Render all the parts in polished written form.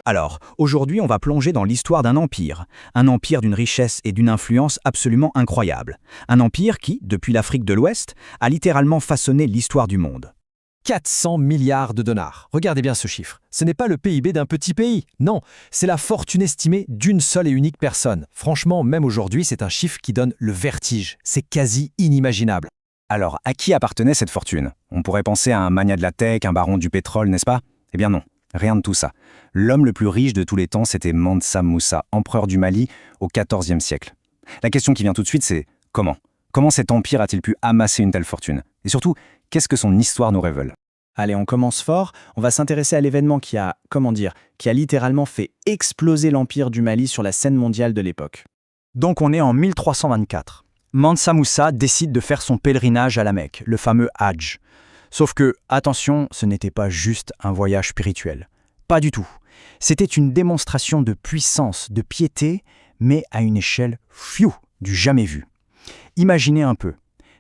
Alors, aujourd'hui, on va plonger dans l'histoire d'un empire d'une richesse et d'une influence absolument incroyables. Un empire qui, depuis l'Afrique de l'Ouest, a littéralement façonné l'histoire du monde. 400 milliards de dollars. Regardez bien ce chiffre. Ce n'est pas le PIB d'un petit pays. Non, c'est la fortune estimée d'une seule et unique personne. Franchement, même aujourd'hui, c'est un chiffre qui donne le vertige. C'est quasi inimaginable. Alors, à qui appartenait cette fortune? On pourrait penser à un magnat de la tech, un baron du pétrole, n'est-ce pas? Eh bien non, rien de tout ça. L'homme le plus riche de tous les temps, c'était Mansa Moussa, empereur du Mali au XIVe siècle. La question qui vient tout de suite, c'est comment? Comment cet empire a-t-il pu amasser une telle fortune? Et surtout, qu'est-ce que son histoire nous révèle? Allez, on commence fort. On va s'intéresser à l'événement qui a littéralement fait exploser l'empire du Mali sur la scène mondiale de l'époque. Donc on est en 1324. Mansa Moussa décide de faire son pèlerinage à la Mecque, le fameux Hajj. Sauf que, attention, ce n'était pas juste un voyage spirituel. Pas du tout. C'était une démonstration de puissance, de piété, mais à une échelle du jamais vu. Imaginez un peu,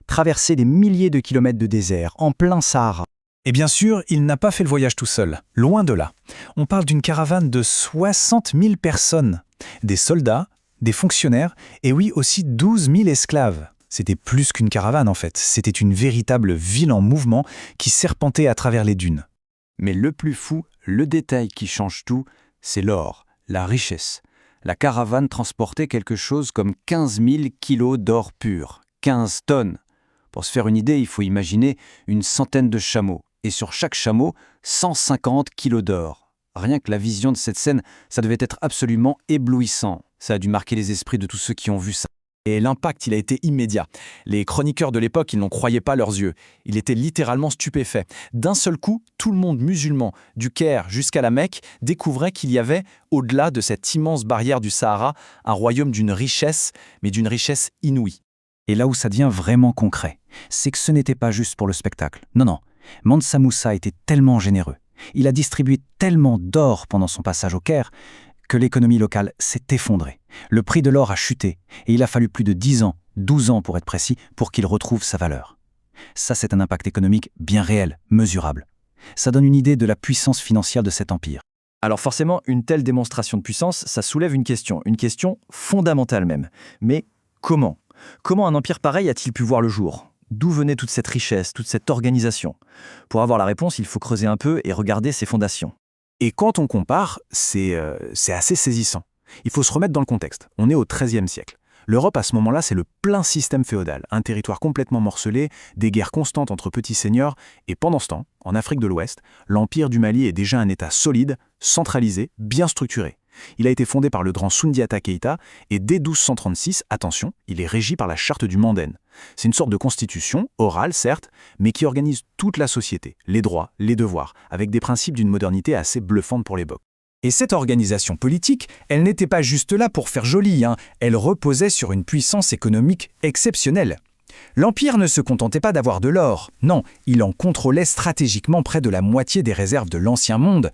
traverser des milliers de kilomètres de désert, en plein Sahara. Et bien sûr, il n'a pas fait le voyage tout seul, loin de là. On parle d'une caravane de 60 000 personnes, des soldats, des fonctionnaires et oui aussi 12 000 esclaves. C'était plus qu'une caravane en fait, c'était une véritable ville en mouvement qui serpentait à travers les dunes. Mais le plus fou, le détail qui change tout, c'est l'or, la richesse. La caravane transportait quelque chose comme 15 000 kilos d'or pur, 15 tonnes. Pour se faire une idée, il faut imaginer une centaine de chameaux, et sur chaque chameau, 150 kilos d'or. Rien que la vision de cette scène, ça devait être absolument éblouissant. Ça a dû marquer les esprits de tous ceux qui ont vu ça. Et l'impact, il a été immédiat. Les chroniqueurs de l'époque, ils n'en croyaient pas leurs yeux. Ils étaient littéralement stupéfaits. D'un seul coup, tout le monde musulman, du Caire jusqu'à la Mecque, découvrait qu'il y avait, au-delà de cette immense barrière du Sahara, un royaume d'une richesse, mais d'une richesse inouïe. Et là où ça devient vraiment concret, c'est que ce n'était pas juste pour le spectacle. Non. Mansa Moussa était tellement généreux. Il a distribué tellement d'or pendant son passage au Caire que l'économie locale s'est effondrée. Le prix de l'or a chuté et il a fallu plus de 10 ans, 12 ans pour être précis, pour qu'il retrouve sa valeur. Ça, c'est un impact économique bien réel, mesurable. Ça donne une idée de la puissance financière de cet empire. Alors forcément, une telle démonstration de puissance, ça soulève une question fondamentale même. Mais comment? Comment un empire pareil a-t-il pu voir le jour? D'où venait toute cette richesse, toute cette organisation? Pour avoir la réponse, il faut creuser un peu et regarder ses fondations. Et quand on compare, c'est assez saisissant. Il faut se remettre dans le contexte. On est au XIIIe siècle. L'Europe, à ce moment-là, c'est le plein système féodal, un territoire complètement morcelé, des guerres constantes entre petits seigneurs, et pendant ce temps, en Afrique de l'Ouest, l'Empire du Mali est déjà un État solide, centralisé, bien structuré. Il a été fondé par le grand Soundiata Keïta, et dès 1236, attention, il est régi par la charte du Manden. C'est une sorte de constitution, orale certes, mais qui organise toute la société, les droits, les devoirs, avec des principes d'une modernité assez bluffante pour l'époque. Et cette organisation politique, elle n'était pas juste là pour faire joli, elle reposait sur une puissance économique exceptionnelle. L'Empire ne se contentait pas d'avoir de l'or, non, il en contrôlait stratégiquement près de la moitié des réserves de l'Ancien Monde.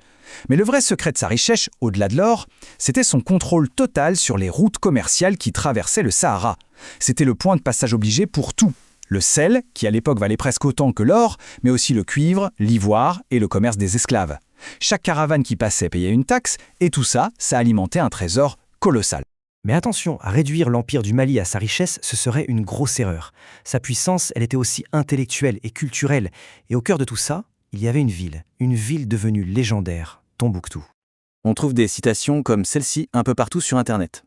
Mais le vrai secret de sa richesse, au-delà de l'or, c'était son contrôle total sur les routes commerciales qui traversaient le Sahara. C'était le point de passage obligé pour tout. Le sel, qui à l'époque valait presque autant que l'or, mais aussi le cuivre, l'ivoire et le commerce des esclaves. Chaque caravane qui passait payait une taxe, et tout ça, ça alimentait un trésor colossal. Mais attention, réduire l'empire du Mali à sa richesse, ce serait une grosse erreur. Sa puissance, elle était aussi intellectuelle et culturelle. Et au cœur de tout ça, il y avait une ville devenue légendaire, Tombouctou. On trouve des citations comme celle-ci un peu partout sur Internet.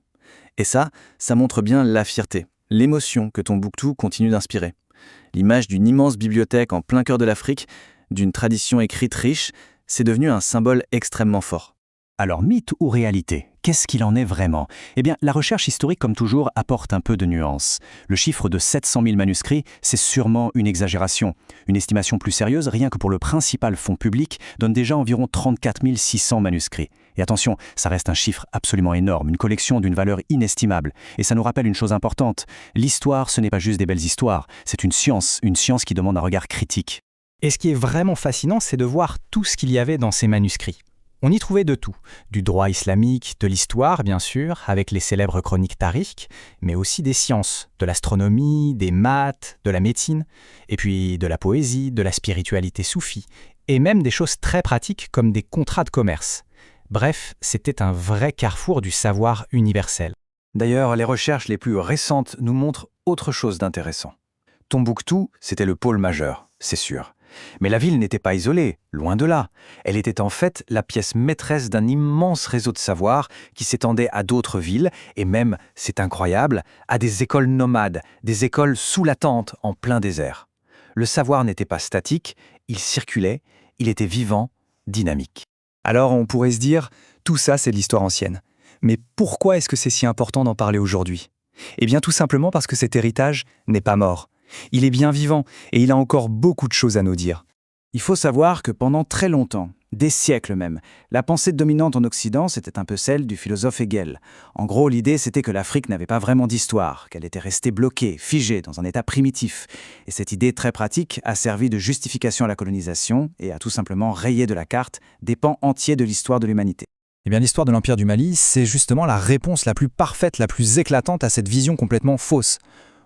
Et ça montre bien la fierté, l'émotion que Tombouctou continue d'inspirer. L'image d'une immense bibliothèque en plein cœur de l'Afrique, d'une tradition écrite riche, c'est devenu un symbole extrêmement fort. Alors, mythe ou réalité? Qu'est-ce qu'il en est vraiment? Eh bien, la recherche historique, comme toujours, apporte un peu de nuance. Le chiffre de 700 000 manuscrits, c'est sûrement une exagération. Une estimation plus sérieuse, rien que pour le principal fonds public, donne déjà environ 34 600 manuscrits. Et attention, ça reste un chiffre absolument énorme, une collection d'une valeur inestimable. Et ça nous rappelle une chose importante. L'histoire, ce n'est pas juste des belles histoires, c'est une science qui demande un regard critique. Et ce qui est vraiment fascinant, c'est de voir tout ce qu'il y avait dans ces manuscrits. On y trouvait de tout, du droit islamique, de l'histoire bien sûr, avec les célèbres chroniques tariques, mais aussi des sciences, de l'astronomie, des maths, de la médecine, et puis de la poésie, de la spiritualité soufie, et même des choses très pratiques comme des contrats de commerce. Bref, c'était un vrai carrefour du savoir universel. D'ailleurs, les recherches les plus récentes nous montrent autre chose d'intéressant. Tombouctou, c'était le pôle majeur, c'est sûr. Mais la ville n'était pas isolée, loin de là. Elle était en fait la pièce maîtresse d'un immense réseau de savoir qui s'étendait à d'autres villes et même, c'est incroyable, à des écoles nomades, des écoles sous la tente en plein désert. Le savoir n'était pas statique, il circulait, il était vivant, dynamique. Alors on pourrait se dire, tout ça c'est de l'histoire ancienne. Mais pourquoi est-ce que c'est si important d'en parler aujourd'hui? Eh bien tout simplement parce que cet héritage n'est pas mort. Il est bien vivant et il a encore beaucoup de choses à nous dire. Il faut savoir que pendant très longtemps, des siècles même, la pensée dominante en Occident, c'était un peu celle du philosophe Hegel. En gros, l'idée, c'était que l'Afrique n'avait pas vraiment d'histoire, qu'elle était restée bloquée, figée dans un état primitif. Et cette idée très pratique a servi de justification à la colonisation et a tout simplement rayé de la carte des pans entiers de l'histoire de l'humanité. Eh bien, l'histoire de l'Empire du Mali, c'est justement la réponse la plus parfaite, la plus éclatante à cette vision complètement fausse.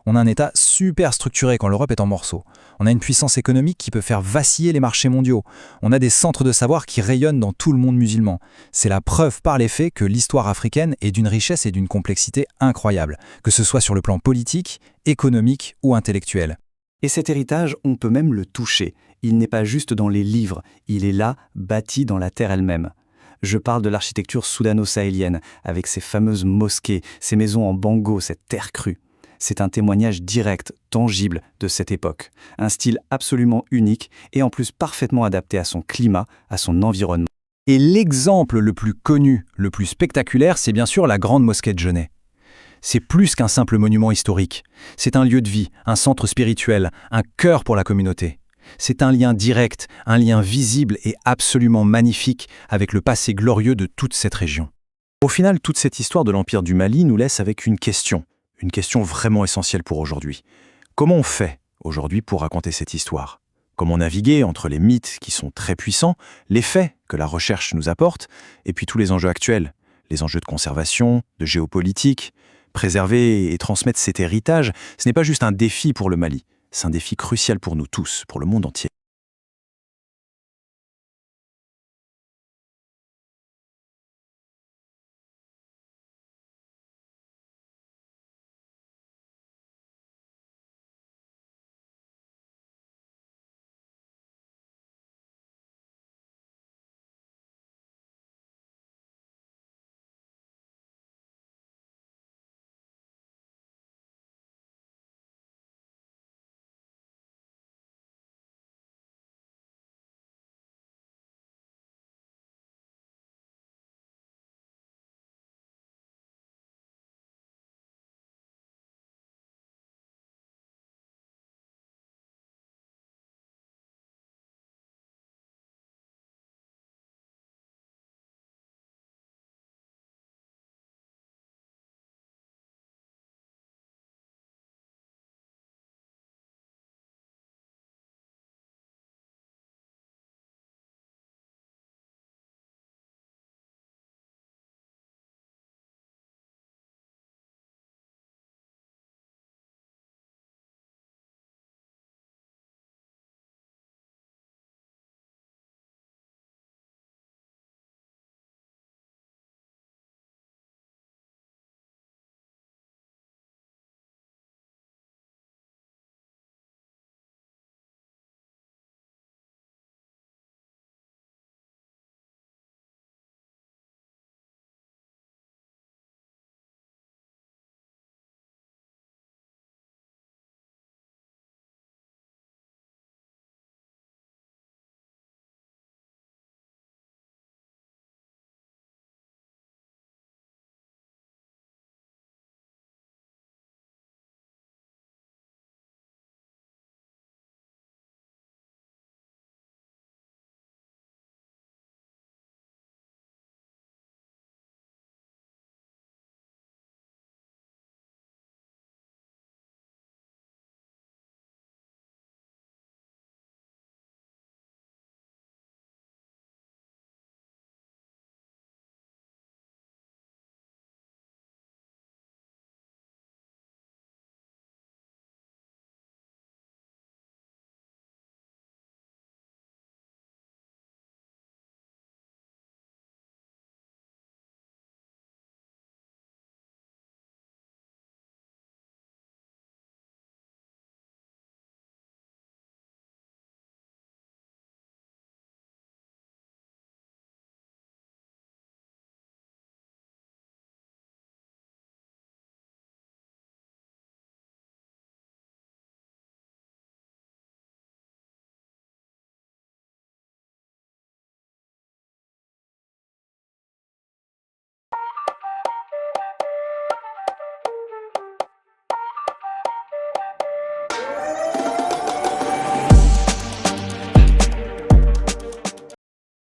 On a un État super structuré quand l'Europe est en morceaux. On a une puissance économique qui peut faire vaciller les marchés mondiaux. On a des centres de savoir qui rayonnent dans tout le monde musulman. C'est la preuve par les faits que l'histoire africaine est d'une richesse et d'une complexité incroyables, que ce soit sur le plan politique, économique ou intellectuel. Et cet héritage, on peut même le toucher. Il n'est pas juste dans les livres, il est là, bâti dans la terre elle-même. Je parle de l'architecture soudano-sahélienne, avec ses fameuses mosquées, ses maisons en bango, cette terre crue. C'est un témoignage direct, tangible de cette époque. Un style absolument unique et en plus parfaitement adapté à son climat, à son environnement. Et l'exemple le plus connu, le plus spectaculaire, c'est bien sûr la Grande Mosquée de Genève. C'est plus qu'un simple monument historique. C'est un lieu de vie, un centre spirituel, un cœur pour la communauté. C'est un lien direct, un lien visible et absolument magnifique avec le passé glorieux de toute cette région. Au final, toute cette histoire de l'Empire du Mali nous laisse avec une question vraiment essentielle pour aujourd'hui. Comment on fait aujourd'hui pour raconter cette histoire? Comment naviguer entre les mythes qui sont très puissants, les faits que la recherche nous apporte, et puis tous les enjeux actuels, les enjeux de conservation, de géopolitique? Préserver et transmettre cet héritage, ce n'est pas juste un défi pour le Mali, c'est un défi crucial pour nous tous, pour le monde entier.